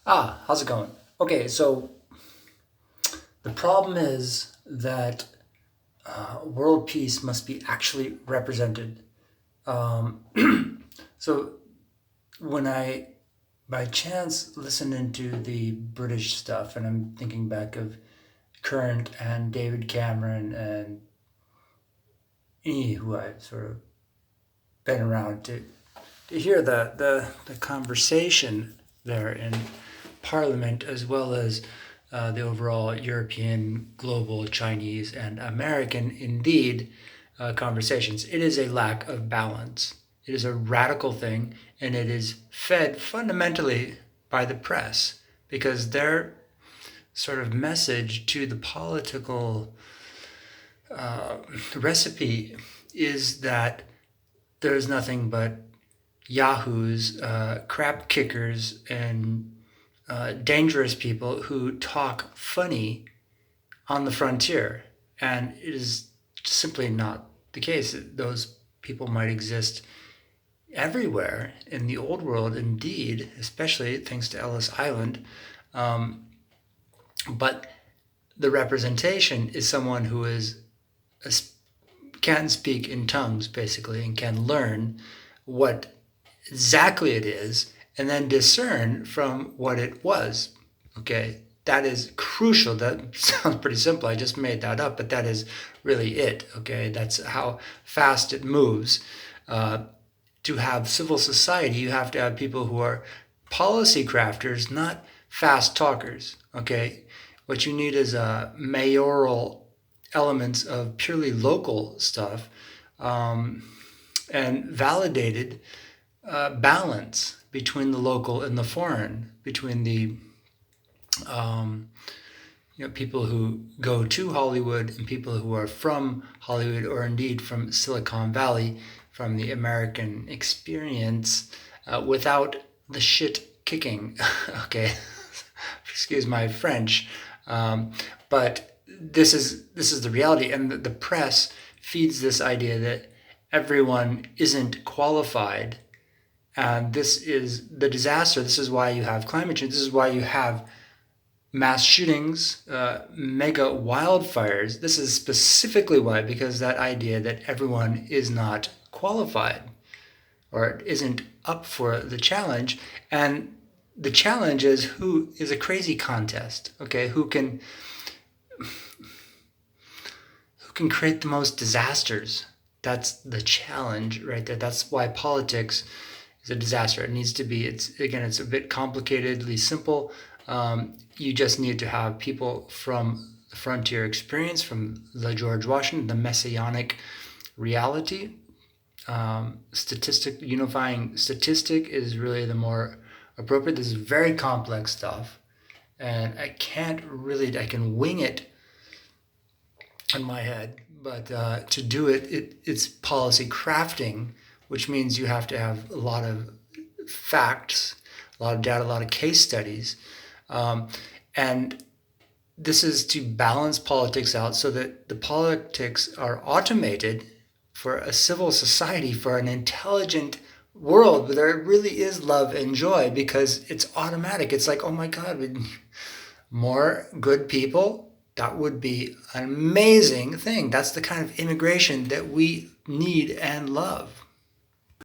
How's it going? Okay, so the problem is that world peace must be actually represented. Um, so when I, by chance, listen into the British stuff, and I'm thinking back of Current and David Cameron and any who I've sort of been around to hear the conversation there in Parliament, as well as the overall European, global, Chinese, and American, indeed, conversations. It is a lack of balance. It is a radical thing, and it is fed fundamentally by the press because their sort of message to the political recipe is that there's nothing but yahoos, crap kickers, and dangerous people who talk funny on the frontier. And it is simply not the case. Those people might exist everywhere in the old world, indeed, especially thanks to Ellis Island. Um, but the representation is someone who can speak in tongues, basically, and can learn what exactly it is and then discern from what it was. Okay, that is crucial. That sounds pretty simple. I just made that up, but that is really it. Okay, that's how fast it moves. To have civil society, you have to have people who are policy crafters, not fast talkers. Okay, what you need is mayoral elements of purely local stuff, and validated balance between the local and the foreign, between the people who go to Hollywood and people who are from Hollywood or indeed from Silicon Valley, from the American experience, without the shit kicking. Okay, excuse my French, but this is the reality, and the press feeds this idea that everyone isn't qualified. And this is the disaster. This is why you have climate change. This is why you have mass shootings, mega wildfires. This is specifically why, because that idea that everyone is not qualified or isn't up for the challenge. And the challenge is who is a crazy contest, okay? Who can create the most disasters. That's the challenge right there. That's why politics is a disaster. It needs to be. It's a bit complicatedly simple. You just need to have people from the frontier experience, from the George Washington, the messianic reality. Unifying statistic is really the more appropriate. This is very complex stuff, and I can wing it in my head, but to do it's policy crafting, which means you have to have a lot of facts, a lot of data, a lot of case studies, and this is to balance politics out so that the politics are automated for a civil society, for an intelligent world where there really is love and joy, because it's automatic. It's like, oh my God, more good people, that would be an amazing thing. That's the kind of immigration that we need and love.